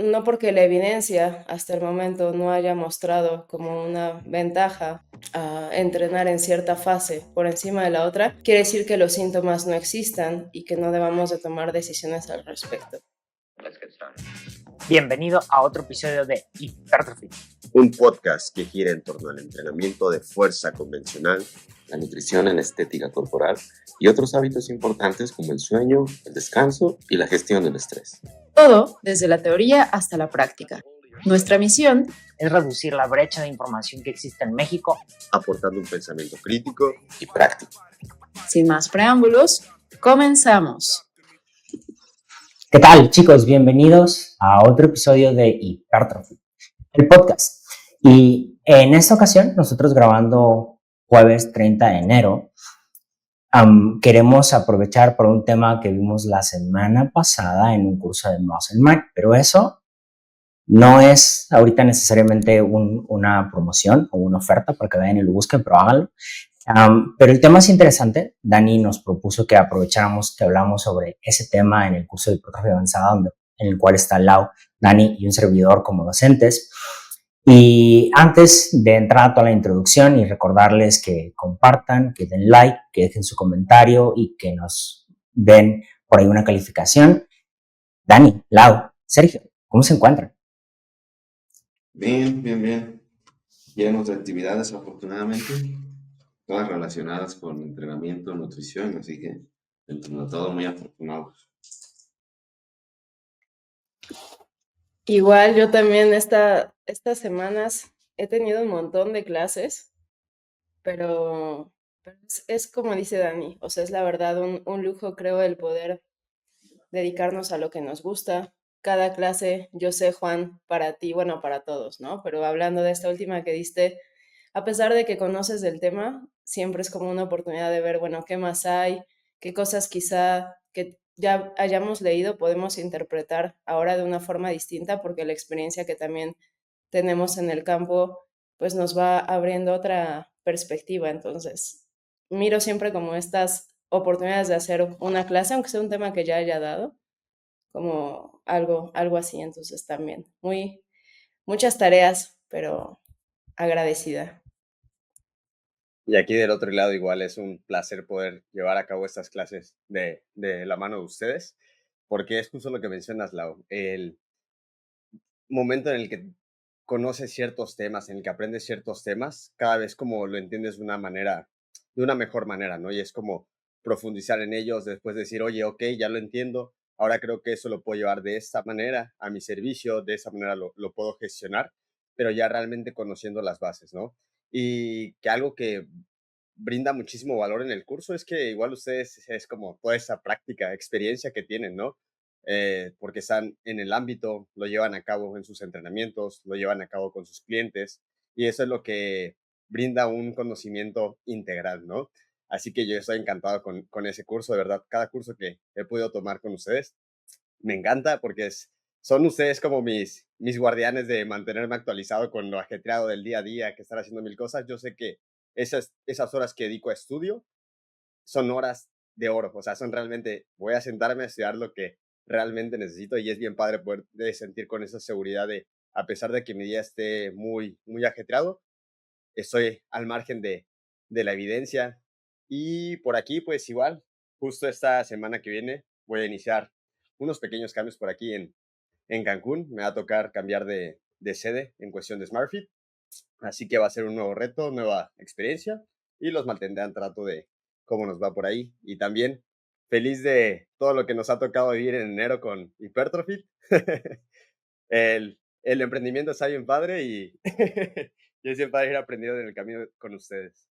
no porque la evidencia hasta el momento no haya mostrado como una ventaja a entrenar en cierta fase por encima de la otra, quiere decir que los síntomas no existan y que no debamos de tomar decisiones al respecto. Bienvenido a otro episodio de Hypertrophy, un podcast que gira en torno al entrenamiento de fuerza convencional, la nutrición en la estética corporal y otros hábitos importantes como el sueño, el descanso y la gestión del estrés. Todo desde la teoría hasta la práctica. Nuestra misión es reducir la brecha de información que existe en México, aportando un pensamiento crítico y práctico. Sin más preámbulos, comenzamos. ¿Qué tal, chicos? Bienvenidos a otro episodio de Hypertrophy, el podcast. Y en esta ocasión, nosotros grabando jueves 30 de enero, queremos aprovechar por un tema que vimos la semana pasada en un curso de Muscle Mind, pero eso no es ahorita necesariamente una promoción o una oferta para que vayan y lo busquen, pero háganlo. Pero el tema es interesante. Dani nos propuso que aprovecháramos que hablamos sobre ese tema en el curso de hipertrofia avanzada, en el cual está Lau, Dani y un servidor como docentes. Y antes de entrar a toda la introducción y recordarles que compartan, que den like, que dejen su comentario y que nos den por ahí una calificación. Dani, Lau, Sergio, ¿cómo se encuentran? Bien. Llenos de actividades, afortunadamente, todas relacionadas con entrenamiento, nutrición, así que dentro de todo muy afortunados. Igual yo también estas semanas he tenido un montón de clases, pero es como dice Dani, o sea, es la verdad un lujo, creo, el poder dedicarnos a lo que nos gusta. Cada clase, yo sé, Juan, para ti, bueno, para todos, ¿no? Pero hablando de esta última que diste, a pesar de que conoces del tema, siempre es como una oportunidad de ver, bueno, qué más hay, qué cosas quizá que ya hayamos leído podemos interpretar ahora de una forma distinta, porque la experiencia que también tenemos en el campo, pues nos va abriendo otra perspectiva. Entonces, miro siempre como estas oportunidades de hacer una clase, aunque sea un tema que ya haya dado, como algo así. Entonces también, muchas tareas, pero agradecida. Y aquí del otro lado igual es un placer poder llevar a cabo estas clases de la mano de ustedes, porque es justo lo que mencionas, Lau, el momento en el que conoces ciertos temas, en el que aprendes ciertos temas, cada vez como lo entiendes de una mejor manera, ¿no? Y es como profundizar en ellos, después decir, oye, ok, ya lo entiendo, ahora creo que eso lo puedo llevar de esta manera a mi servicio, de esa manera lo puedo gestionar, pero ya realmente conociendo las bases, ¿no? Y que algo que brinda muchísimo valor en el curso es que igual ustedes es como toda esa práctica, experiencia que tienen, ¿no? Porque están en el ámbito, lo llevan a cabo en sus entrenamientos, lo llevan a cabo con sus clientes y eso es lo que brinda un conocimiento integral, ¿no? Así que yo estoy encantado con ese curso, de verdad, cada curso que he podido tomar con ustedes me encanta porque son ustedes como mis guardianes de mantenerme actualizado con lo ajetreado del día a día, que estar haciendo mil cosas. Yo sé que esas horas que dedico a estudio son horas de oro, o sea, son realmente, voy a sentarme a estudiar lo que realmente necesito y es bien padre poder sentir con esa seguridad de, a pesar de que mi día esté muy ajetreado, estoy al margen de la evidencia. Y por aquí, pues igual, justo esta semana que viene voy a iniciar unos pequeños cambios por aquí en Cancún. Me va a tocar cambiar de sede en cuestión de SmartFit. Así que va a ser un nuevo reto, nueva experiencia y los mantendré al trato de cómo nos va por ahí. Y también feliz de todo lo que nos ha tocado vivir en enero con Hypertrophy. el emprendimiento está bien padre y yo siempre ir aprendiendo en el camino con ustedes.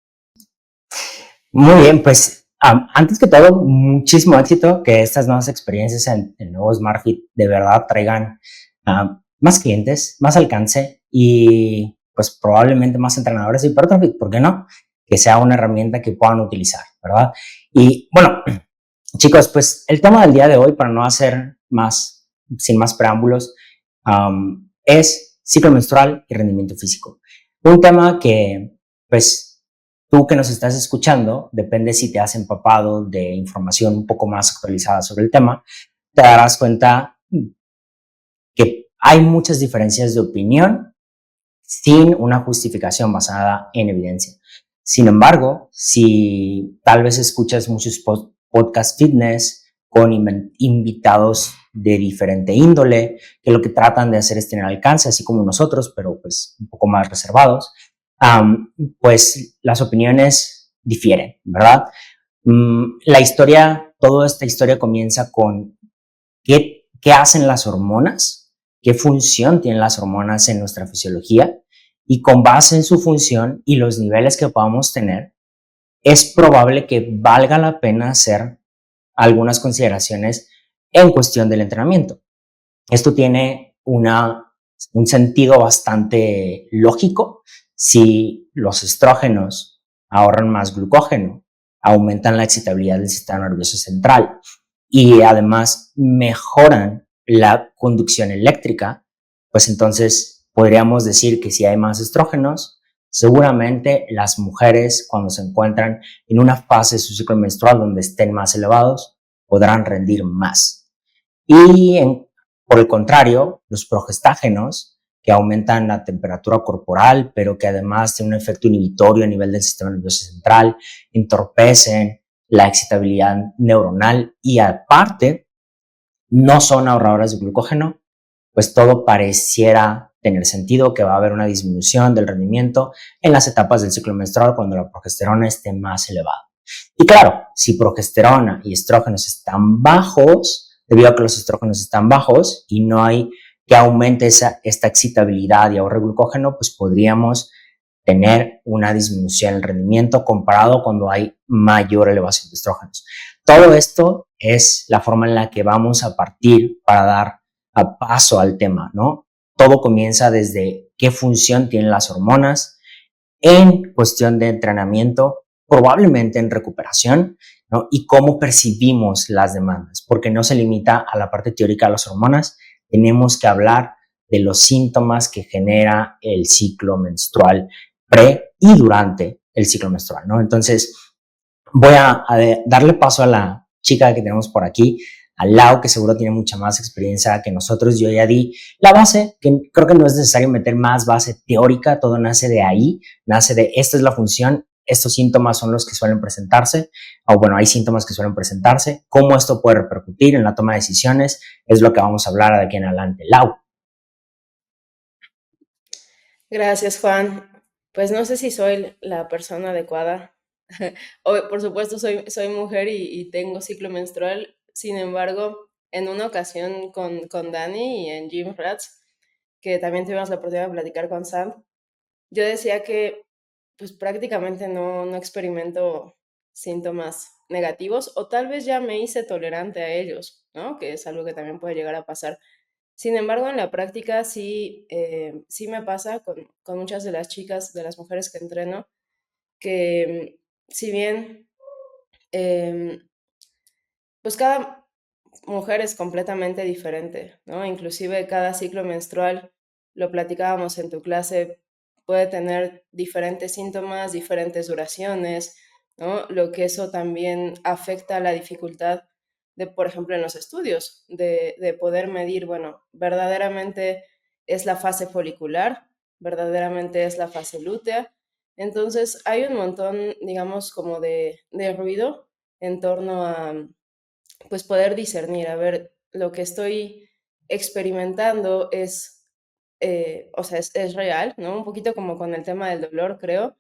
Muy bien, pues antes que todo, muchísimo éxito, que estas nuevas experiencias en el nuevo SmartFit de verdad traigan más clientes, más alcance y pues probablemente más entrenadores de Hypertrophy, ¿por qué no? Que sea una herramienta que puedan utilizar, ¿verdad? Y bueno, chicos, pues el tema del día de hoy, para no hacer sin más preámbulos, es ciclo menstrual y rendimiento físico. Un tema que, pues, tú que nos estás escuchando, depende si te has empapado de información un poco más actualizada sobre el tema, te darás cuenta que hay muchas diferencias de opinión sin una justificación basada en evidencia. Sin embargo, si tal vez escuchas muchos podcast fitness con invitados de diferente índole, que lo que tratan de hacer es tener alcance, así como nosotros, pero pues un poco más reservados, pues las opiniones difieren, ¿verdad? La historia, toda esta historia comienza con qué hacen las hormonas, qué función tienen las hormonas en nuestra fisiología, y con base en su función y los niveles que podamos tener, es probable que valga la pena hacer algunas consideraciones en cuestión del entrenamiento. Esto tiene un sentido bastante lógico. Si los estrógenos ahorran más glucógeno, aumentan la excitabilidad del sistema nervioso central y además mejoran la conducción eléctrica, pues entonces podríamos decir que si hay más estrógenos, seguramente las mujeres cuando se encuentran en una fase de su ciclo menstrual donde estén más elevados, podrán rendir más. Y por el contrario, los progestágenos, que aumentan la temperatura corporal, pero que además tienen un efecto inhibitorio a nivel del sistema nervioso central, entorpecen la excitabilidad neuronal y aparte no son ahorradores de glucógeno, pues todo pareciera tener sentido que va a haber una disminución del rendimiento en las etapas del ciclo menstrual cuando la progesterona esté más elevada. Y claro, si progesterona y estrógenos están bajos, debido a que los estrógenos están bajos y no hay que aumente esta excitabilidad y ahorre glucógeno, pues podríamos tener una disminución en el rendimiento comparado cuando hay mayor elevación de estrógenos. Todo esto es la forma en la que vamos a partir para dar a paso al tema, ¿no? Todo comienza desde qué función tienen las hormonas en cuestión de entrenamiento, probablemente en recuperación, ¿no? Y cómo percibimos las demandas, porque no se limita a la parte teórica de las hormonas, tenemos que hablar de los síntomas que genera el ciclo menstrual pre y durante el ciclo menstrual, ¿no? Entonces, voy a darle paso a la chica que tenemos por aquí, al Lau, que seguro tiene mucha más experiencia que nosotros. Yo ya di la base, que creo que no es necesario meter más base teórica, todo nace de ahí, nace de esta es la función, estos síntomas son los que suelen presentarse, o bueno, hay síntomas que suelen presentarse, cómo esto puede repercutir en la toma de decisiones, es lo que vamos a hablar de aquí en adelante. Lau. Gracias, Juan. Pues no sé si soy la persona adecuada. Por supuesto, soy mujer y tengo ciclo menstrual. Sin embargo, en una ocasión con Dani y en Gym Rats, que también tuvimos la oportunidad de platicar con Sam, yo decía que pues prácticamente no experimento síntomas negativos o tal vez ya me hice tolerante a ellos, ¿no? Que es algo que también puede llegar a pasar. Sin embargo, en la práctica sí me pasa con muchas de las chicas, de las mujeres que entreno, que si bien em, pues cada mujer es completamente diferente, ¿no? Inclusive cada ciclo menstrual, lo platicábamos en tu clase, puede tener diferentes síntomas, diferentes duraciones, ¿no? Lo que eso también afecta la dificultad de, por ejemplo, en los estudios, de poder medir, bueno, verdaderamente es la fase folicular, verdaderamente es la fase lútea. Entonces, hay un montón, digamos, como de ruido en torno a pues poder discernir, a ver, lo que estoy experimentando o sea, es real, ¿no? Un poquito como con el tema del dolor, creo.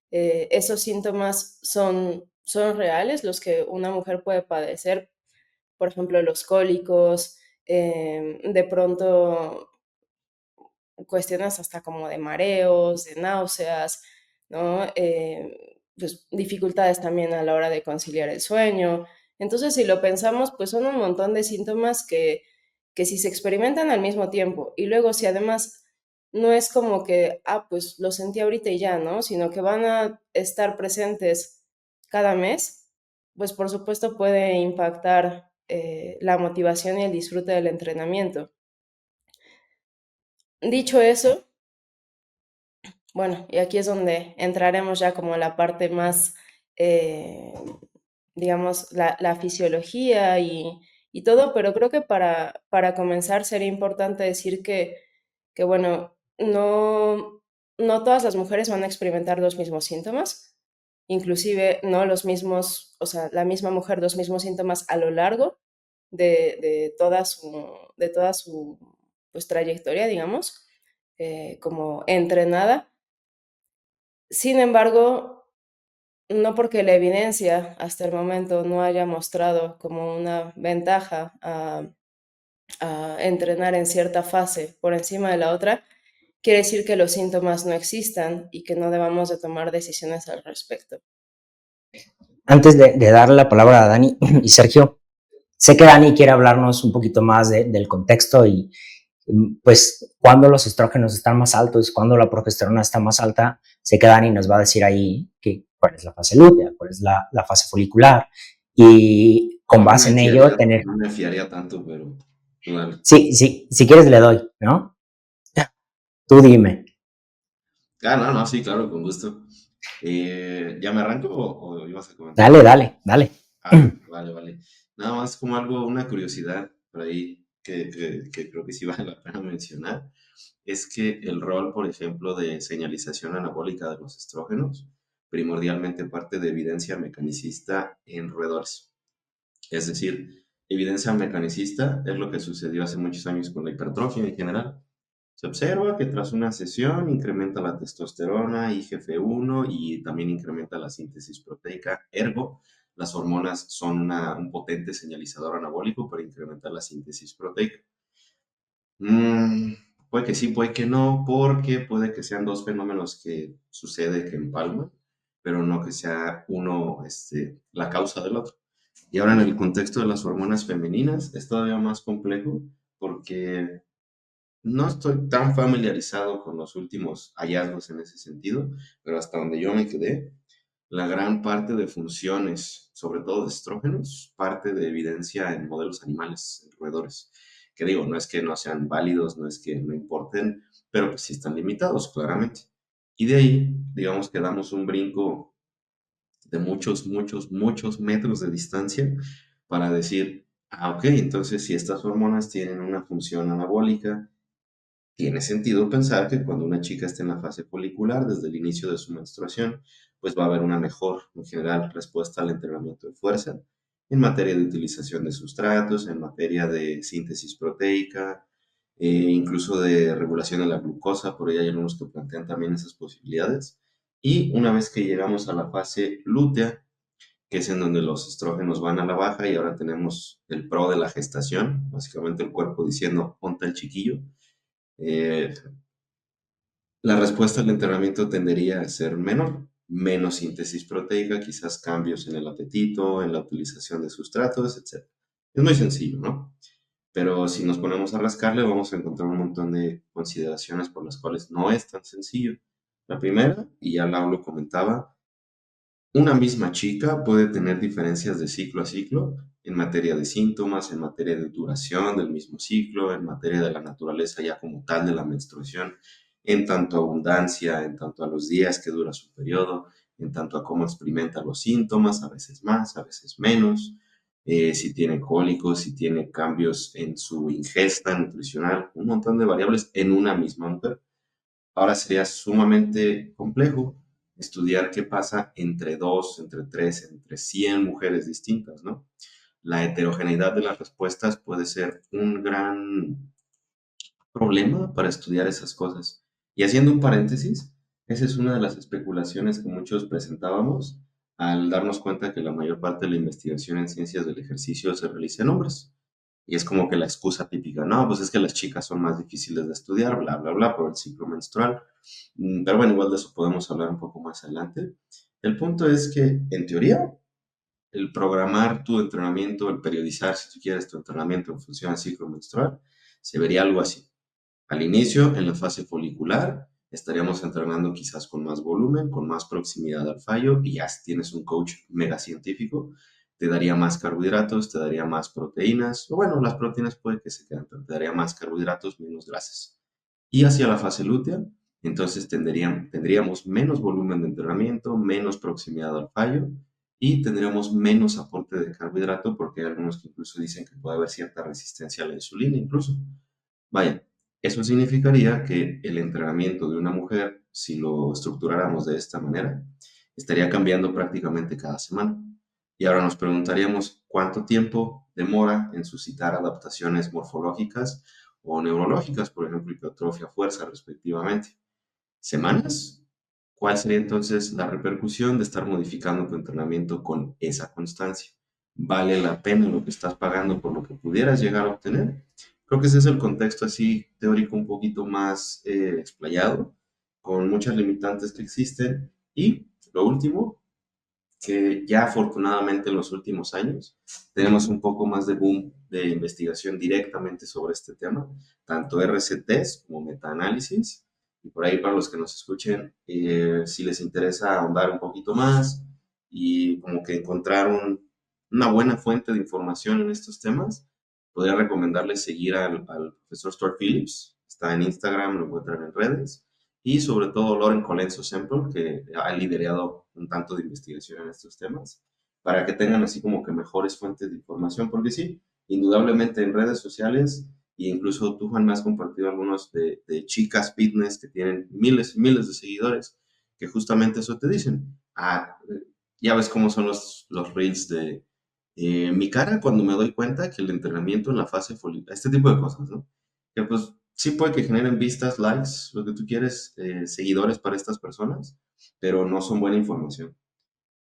Esos síntomas son reales, los que una mujer puede padecer, por ejemplo, los cólicos, de pronto cuestiones hasta como de mareos, de náuseas, ¿no? Pues dificultades también a la hora de conciliar el sueño. Entonces, si lo pensamos, pues son un montón de síntomas que si se experimentan al mismo tiempo y luego si además no es como que, pues lo sentí ahorita y ya, ¿no? Sino que van a estar presentes cada mes, pues por supuesto puede impactar la motivación y el disfrute del entrenamiento. Dicho eso, bueno, y aquí es donde entraremos ya como a la parte más, eh, digamos, la fisiología y todo, pero creo que para comenzar sería importante decir que bueno, no todas las mujeres van a experimentar los mismos síntomas, inclusive no los mismos, o sea, la misma mujer, los mismos síntomas a lo largo de toda su pues, trayectoria, digamos, como entrenada. Sin embargo, no porque la evidencia hasta el momento no haya mostrado como una ventaja a entrenar en cierta fase por encima de la otra, quiere decir que los síntomas no existan y que no debamos de tomar decisiones al respecto. Antes de darle la palabra a Dani y Sergio, sé que Dani quiere hablarnos un poquito más del contexto y pues cuando los estrógenos están más altos, cuando la progesterona está más alta, sé que Dani nos va a decir ahí cuál es la fase lútea, cuál es la fase folicular y con base en ello tener... No me fiaría tanto, pero... Vale. Sí, si quieres le doy, ¿no? Tú dime. No, sí, claro, con gusto. ¿Ya me arranco o ibas a comentar? Dale. Vale. Nada más como algo, una curiosidad por ahí que creo que sí vale la pena mencionar, es que el rol, por ejemplo, de señalización anabólica de los estrógenos, primordialmente parte de evidencia mecanicista en roedores. Es decir, evidencia mecanicista es lo que sucedió hace muchos años con la hipertrofia en general. Se observa que tras una sesión incrementa la testosterona, IGF-1 y también incrementa la síntesis proteica. Ergo, las hormonas son un potente señalizador anabólico para incrementar la síntesis proteica. Mm, puede que sí, puede que no, porque puede que sean dos fenómenos que sucede que empalman, pero no que sea uno la causa del otro. Y ahora en el contexto de las hormonas femeninas es todavía más complejo porque no estoy tan familiarizado con los últimos hallazgos en ese sentido, pero hasta donde yo me quedé, la gran parte de funciones, sobre todo de estrógenos, parte de evidencia en modelos animales, en roedores. Que digo, no es que no sean válidos, no es que no importen, pero pues sí están limitados, claramente. Y de ahí, digamos que damos un brinco de muchos metros de distancia para decir, ok, entonces si estas hormonas tienen una función anabólica, tiene sentido pensar que cuando una chica esté en la fase folicular, desde el inicio de su menstruación, pues va a haber una mejor, en general, respuesta al entrenamiento de fuerza en materia de utilización de sustratos, en materia de síntesis proteica, incluso de regulación de la glucosa, por ahí hay algunos que plantean también esas posibilidades. Y una vez que llegamos a la fase lútea, que es en donde los estrógenos van a la baja y ahora tenemos el pro de la gestación, básicamente el cuerpo diciendo, ponte el chiquillo, eh, la respuesta al entrenamiento tendería a ser menor, menos síntesis proteica, quizás cambios en el apetito, en la utilización de sustratos, etc. Es muy sencillo, ¿no? Pero si nos ponemos a rascarle, vamos a encontrar un montón de consideraciones por las cuales no es tan sencillo. La primera, y ya Lau lo comentaba, una misma chica puede tener diferencias de ciclo a ciclo en materia de síntomas, en materia de duración del mismo ciclo, en materia de la naturaleza ya como tal de la menstruación, en tanto a abundancia, en tanto a los días que dura su periodo, en tanto a cómo experimenta los síntomas, a veces más, a veces menos, si tiene cólicos, si tiene cambios en su ingesta nutricional, un montón de variables en una misma mujer. Ahora sería sumamente complejo estudiar qué pasa entre dos, entre tres, entre 100 mujeres distintas, ¿no? La heterogeneidad de las respuestas puede ser un gran problema para estudiar esas cosas. Y haciendo un paréntesis, esa es una de las especulaciones que muchos presentábamos al darnos cuenta que la mayor parte de la investigación en ciencias del ejercicio se realiza en hombres. Y es como que la excusa típica, no, pues es que las chicas son más difíciles de estudiar, bla, por el ciclo menstrual. Pero bueno, igual de eso podemos hablar un poco más adelante. El punto es que, en teoría, el programar tu entrenamiento, el periodizar, si tú quieres, tu entrenamiento en función al ciclo menstrual, se vería algo así. Al inicio, en la fase folicular, estaríamos entrenando quizás con más volumen, con más proximidad al fallo, y ya si tienes un coach mega científico, te daría más carbohidratos, te daría más proteínas, o bueno, las proteínas puede que se queden, pero te daría más carbohidratos, menos grasas. Y hacia la fase lútea, entonces tendríamos menos volumen de entrenamiento, menos proximidad al fallo, y tendríamos menos aporte de carbohidrato, porque hay algunos que incluso dicen que puede haber cierta resistencia a la insulina incluso. Vaya, eso significaría que el entrenamiento de una mujer, si lo estructuráramos de esta manera, estaría cambiando prácticamente cada semana. Y ahora nos preguntaríamos cuánto tiempo demora en suscitar adaptaciones morfológicas o neurológicas, por ejemplo, hipertrofia, fuerza, respectivamente. ¿Semanas? ¿Cuál sería entonces la repercusión de estar modificando tu entrenamiento con esa constancia? ¿Vale la pena lo que estás pagando por lo que pudieras llegar a obtener? Creo que ese es el contexto así teórico un poquito más explayado, con muchas limitantes que existen. Y lo último, que ya afortunadamente en los últimos años tenemos un poco más de boom de investigación directamente sobre este tema, tanto RCTs como metaanálisis. Y por ahí para los que nos escuchen, si les interesa ahondar un poquito más y como que encontrar una buena fuente de información en estos temas, podría recomendarles seguir al profesor Stuart Phillips. Está en Instagram, lo encuentran en redes. Y sobre todo Loren Colenso Semple, que ha liderado un tanto de investigación en estos temas, para que tengan así como que mejores fuentes de información, porque sí, indudablemente en redes sociales, e incluso tú, Juan, me has compartido algunos de chicas fitness que tienen miles y miles de seguidores, que justamente eso te dicen. Ya ves cómo son los reels de mi cara cuando me doy cuenta que el entrenamiento en la fase folicular, este tipo de cosas, ¿no? Que pues sí puede que generen vistas, likes, lo que tú quieres, seguidores para estas personas, pero no son buena información.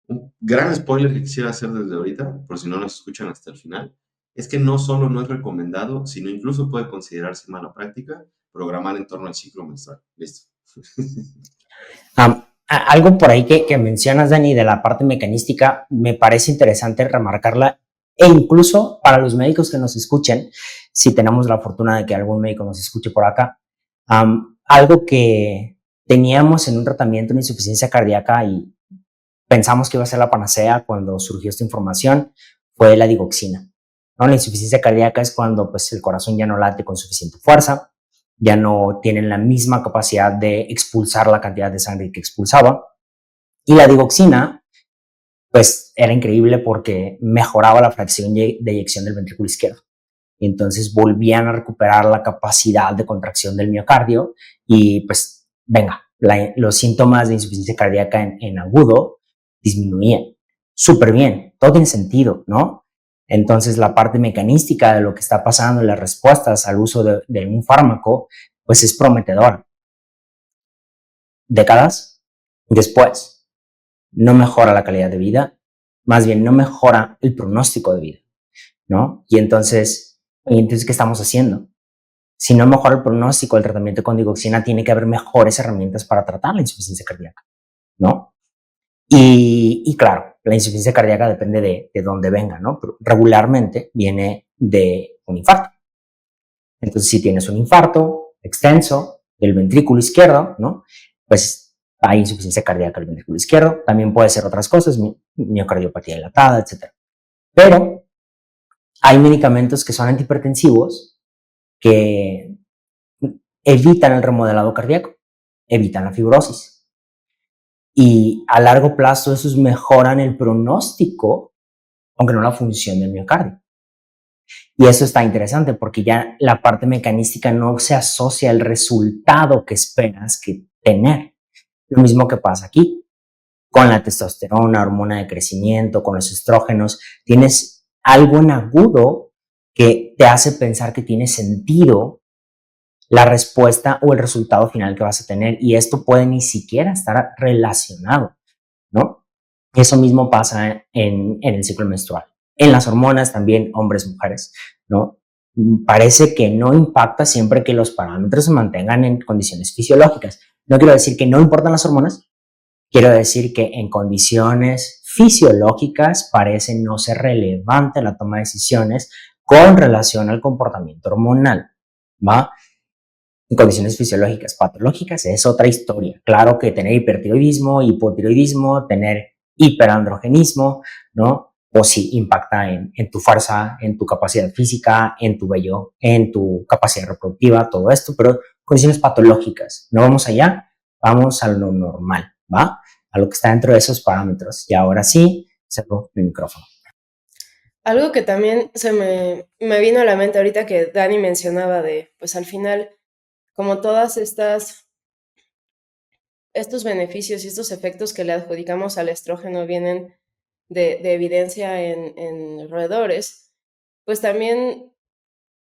Un gran spoiler que quisiera hacer desde ahorita, por si no nos escuchan hasta el final, es que no solo no es recomendado, sino incluso puede considerarse mala práctica programar en torno al ciclo menstrual. Listo. Algo por ahí que mencionas, Dani, de la parte mecanística, me parece interesante remarcarla, e incluso para los médicos que nos escuchen, si tenemos la fortuna de que algún médico nos escuche por acá, algo que teníamos en un tratamiento de insuficiencia cardíaca y pensamos que iba a ser la panacea cuando surgió esta información fue la digoxina, ¿no? La insuficiencia cardíaca es cuando pues, el corazón ya no late con suficiente fuerza, ya no tienen la misma capacidad de expulsar la cantidad de sangre que expulsaba. Y la digoxina, pues era increíble porque mejoraba la fracción de eyección del ventrículo izquierdo. Y entonces volvían a recuperar la capacidad de contracción del miocardio y pues venga, los síntomas de insuficiencia cardíaca en agudo disminuían. Súper bien, todo tiene sentido, ¿no? Entonces la parte mecanística de lo que está pasando en las respuestas al uso de un fármaco, pues es prometedora. Décadas después, no mejora la calidad de vida, más bien no mejora el pronóstico de vida, ¿no? Y entonces, ¿qué estamos haciendo? Si no mejora el pronóstico, el tratamiento con digoxina, tiene que haber mejores herramientas para tratar la insuficiencia cardíaca, ¿no? Y claro, la insuficiencia cardíaca depende de dónde venga, ¿no? Pero regularmente viene de un infarto. Entonces, si tienes un infarto extenso del ventrículo izquierdo, ¿no? Pues hay insuficiencia cardíaca del ventrículo izquierdo. También puede ser otras cosas, miocardiopatía dilatada, etc. Pero hay medicamentos que son antihipertensivos que evitan el remodelado cardíaco, evitan la fibrosis. Y a largo plazo esos mejoran el pronóstico, aunque no la función del miocardio. Y eso está interesante porque ya la parte mecanística no se asocia al resultado que esperas que tener. Lo mismo que pasa aquí. Con la testosterona, hormona de crecimiento, con los estrógenos, tienes algo en agudo que te hace pensar que tiene sentido la respuesta o el resultado final que vas a tener, y esto puede ni siquiera estar relacionado, ¿no? Eso mismo pasa en el ciclo menstrual. En las hormonas también, hombres, mujeres, ¿no? Parece que no impacta siempre que los parámetros se mantengan en condiciones fisiológicas. No quiero decir que no importan las hormonas, quiero decir que en condiciones fisiológicas parece no ser relevante la toma de decisiones con relación al comportamiento hormonal, ¿va? En condiciones fisiológicas, patológicas, es otra historia. Claro que tener hipertiroidismo, hipotiroidismo, tener hiperandrogenismo, ¿no? O sí impacta en tu fuerza, en tu capacidad física, en tu vello, en tu capacidad reproductiva, todo esto, pero condiciones patológicas. No vamos allá, vamos a lo normal, ¿va? A lo que está dentro de esos parámetros. Y ahora sí, Cedo mi micrófono. Algo que también me vino a la mente ahorita que Dani mencionaba pues al final, como todas estos beneficios y estos efectos que le adjudicamos al estrógeno vienen de evidencia en roedores, pues también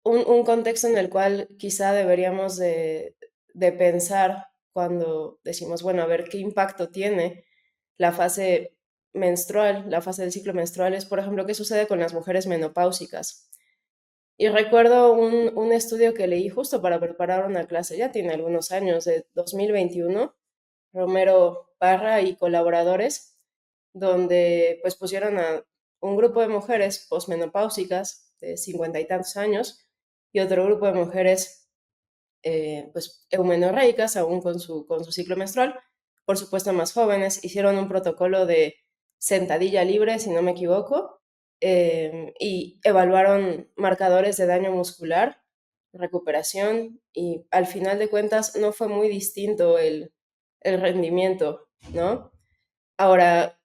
un contexto en el cual quizá deberíamos de pensar cuando decimos, bueno, a ver qué impacto tiene la fase menstrual, la fase del ciclo menstrual, es, por ejemplo, qué sucede con las mujeres menopáusicas. Y recuerdo un estudio que leí justo para preparar una clase, ya tiene algunos años, de 2021, Romero Parra y colaboradores, donde pues pusieron a un grupo de mujeres posmenopáusicas de 50 y tantos años y otro grupo de mujeres pues eumenorreicas, aún con su ciclo menstrual, por supuesto más jóvenes. Hicieron un protocolo de sentadilla libre, si no me equivoco, y evaluaron marcadores de daño muscular, recuperación, y al final de cuentas no fue muy distinto el rendimiento, ¿no? Ahora,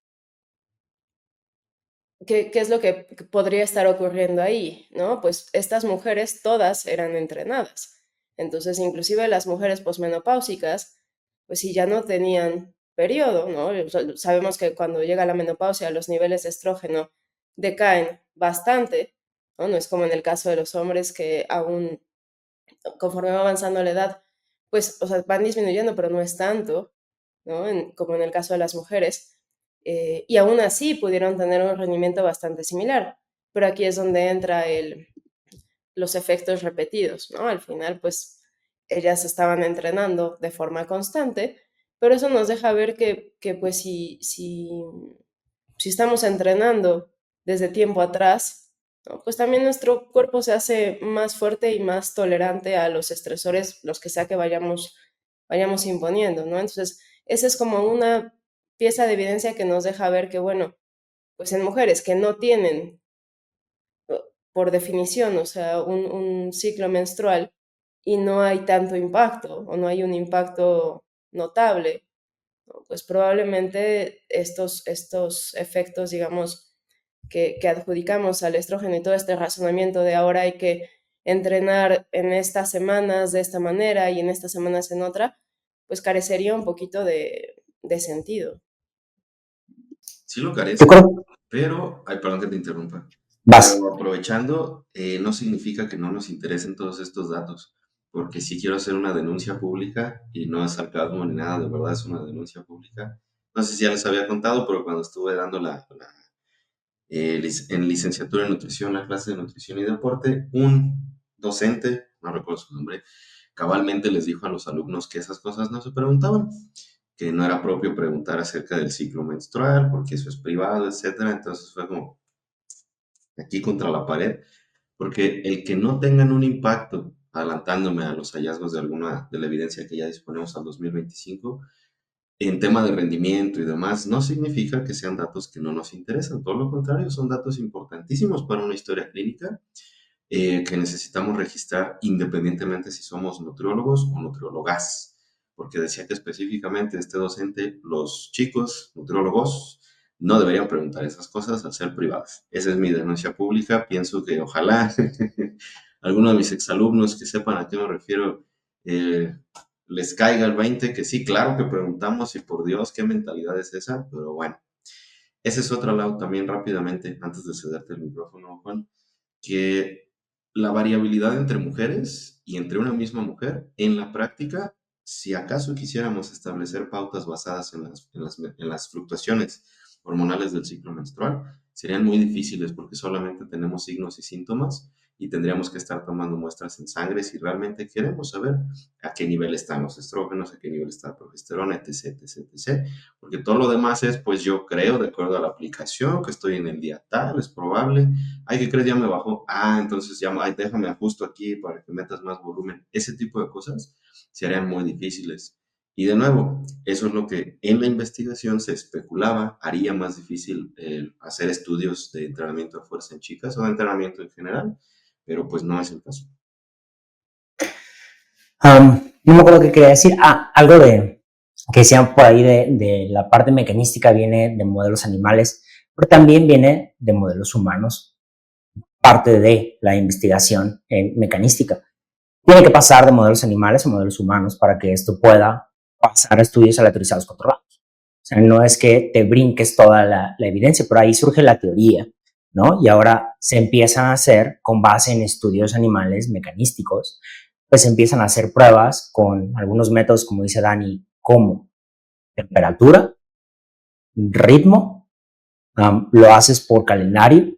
¿qué es lo que podría estar ocurriendo ahí, ¿no? Pues estas mujeres todas eran entrenadas. Entonces, inclusive las mujeres posmenopáusicas, pues si ya no tenían periodo, ¿no? Sabemos que cuando llega la menopausia los niveles de estrógeno decaen bastante, ¿no? No es como en el caso de los hombres que aún conforme va avanzando la edad, pues, o sea, van disminuyendo, pero no es tanto, ¿no? Como en el caso de las mujeres. Y aún así pudieron tener un rendimiento bastante similar. Pero aquí es donde entra los efectos repetidos, ¿no? Al final, pues, ellas estaban entrenando de forma constante, pero eso nos deja ver que pues, si estamos entrenando desde tiempo atrás, ¿no? Pues también nuestro cuerpo se hace más fuerte y más tolerante a los estresores, los que sea que vayamos imponiendo, ¿no? Entonces, esa es como una pieza de evidencia que nos deja ver que, bueno, pues en mujeres que no tienen, por definición, o sea, un ciclo menstrual y no hay tanto impacto o no hay un impacto notable, ¿no? Pues probablemente estos efectos, digamos, que adjudicamos al estrógeno y todo este razonamiento de ahora hay que entrenar en estas semanas de esta manera y en estas semanas en otra, pues carecería un poquito de sentido. Sí lo Yo carece, creo, pero, ay, perdón que te interrumpa, vas. pero aprovechando, no significa que no nos interesen todos estos datos, porque sí quiero hacer una denuncia pública y no es sarcasmo ni nada, de verdad es una denuncia pública. No sé si ya les había contado, pero cuando estuve dando en licenciatura en nutrición, la clase de nutrición y deporte, un docente, no recuerdo su nombre, cabalmente les dijo a los alumnos que esas cosas no se preguntaban, que no era propio preguntar acerca del ciclo menstrual, porque eso es privado, etcétera. Entonces fue como aquí contra la pared, porque el que no tengan un impacto, adelantándome a los hallazgos de alguna de la evidencia que ya disponemos al 2025, en tema de rendimiento y demás, no significa que sean datos que no nos interesan, todo lo contrario, son datos importantísimos para una historia clínica que necesitamos registrar independientemente si somos nutriólogos o nutriólogas, porque decía que específicamente este docente, los chicos nutriólogos no deberían preguntar esas cosas al ser privadas. Esa es mi denuncia pública, pienso que ojalá alguno de mis exalumnos que sepan a qué me refiero les caiga el 20, que sí, claro que preguntamos y por Dios, qué mentalidad es esa, pero bueno, ese es otro lado también rápidamente, antes de cederte el micrófono, Juan, que la variabilidad entre mujeres y entre una misma mujer, en la práctica, si acaso quisiéramos establecer pautas basadas en las fluctuaciones hormonales del ciclo menstrual, serían muy difíciles porque solamente tenemos signos y síntomas y tendríamos que estar tomando muestras en sangre si realmente queremos saber a qué nivel están los estrógenos, a qué nivel está la progesterona, etc, etc, etc. Porque todo lo demás es, pues yo creo, de acuerdo a la aplicación, que estoy en el día tal, es probable. Ay, ¿qué crees? Ya me bajó. Ah, entonces ya, ay, déjame ajusto aquí para que metas más volumen. Ese tipo de cosas se harían muy difíciles. Y de nuevo, eso es lo que en la investigación se especulaba, haría más difícil hacer estudios de entrenamiento de fuerza en chicas o de entrenamiento en general, pero pues no es el caso. No me acuerdo qué quería decir. Algo de que decían por ahí de la parte mecanística viene de modelos animales, pero también viene de modelos humanos, parte de la investigación en mecanística. Tiene que pasar de modelos animales a modelos humanos para que esto pueda pasar a estudios aleatorizados controlados. O sea, no es que te brinques toda la evidencia, pero ahí surge la teoría, ¿no? Y ahora se empiezan a hacer, con base en estudios animales mecanísticos, pues se empiezan a hacer pruebas con algunos métodos, como dice Dani, como temperatura, ritmo, lo haces por calendario,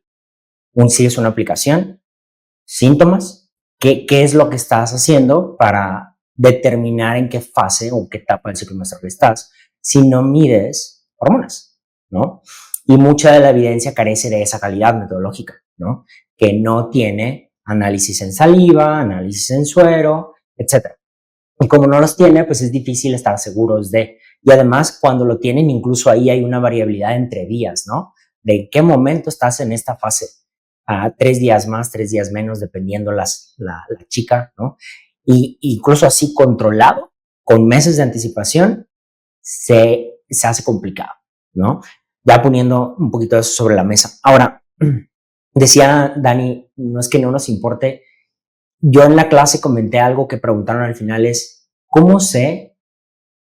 sigues una aplicación, síntomas, qué es lo que estás haciendo para determinar en qué fase o qué etapa del ciclo menstrual estás, si no mides hormonas, ¿no? Y mucha de la evidencia carece de esa calidad metodológica, ¿no? Que no tiene análisis en saliva, análisis en suero, etcétera. Y como no los tiene, pues es difícil estar seguros de. Y además, cuando lo tienen, incluso ahí hay una variabilidad entre días, ¿no? De en qué momento estás en esta fase. 3 días más, 3 días menos, dependiendo la chica, ¿no? Y incluso así controlado, con meses de anticipación, se hace complicado, ¿no? Ya poniendo un poquito de eso sobre la mesa. Ahora, decía Dani, no es que no nos importe. Yo en la clase comenté algo que preguntaron al final es, ¿cómo sé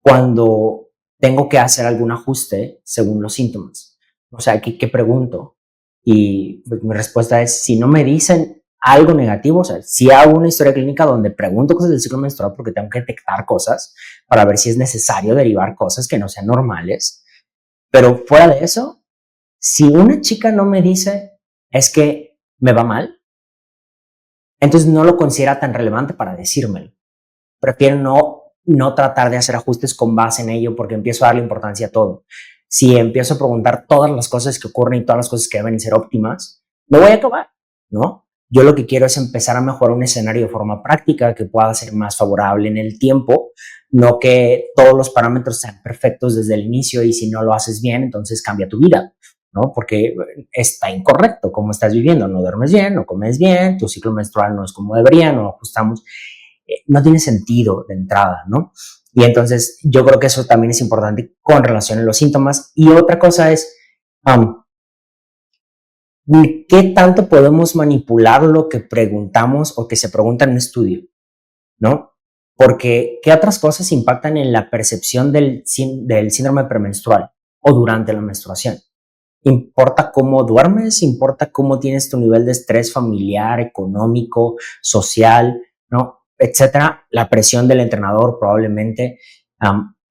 cuando tengo que hacer algún ajuste según los síntomas? O sea, ¿qué pregunto? Y pues, mi respuesta es, si no me dicen algo negativo, o sea, si hago una historia clínica donde pregunto cosas del ciclo menstrual porque tengo que detectar cosas para ver si es necesario derivar cosas que no sean normales, pero fuera de eso, si una chica no me dice es que me va mal, entonces no lo considera tan relevante para decírmelo. Prefiero no tratar de hacer ajustes con base en ello porque empiezo a darle importancia a todo. Si empiezo a preguntar todas las cosas que ocurren y todas las cosas que deben ser óptimas, me voy a acabar, ¿no? Yo lo que quiero es empezar a mejorar un escenario de forma práctica que pueda ser más favorable en el tiempo, no que todos los parámetros sean perfectos desde el inicio y si no lo haces bien, entonces cambia tu vida, ¿no? Porque está incorrecto cómo estás viviendo, no duermes bien, no comes bien, tu ciclo menstrual no es como debería, no ajustamos, no tiene sentido de entrada, ¿no? Y entonces yo creo que eso también es importante con relación a los síntomas. Y otra cosa es, ¿qué tanto podemos manipular lo que preguntamos o que se pregunta en un estudio, ¿no? Porque ¿qué otras cosas impactan en la percepción del síndrome premenstrual o durante la menstruación? Importa cómo duermes, importa cómo tienes tu nivel de estrés familiar, económico, social, ¿no? Etcétera. La presión del entrenador probablemente,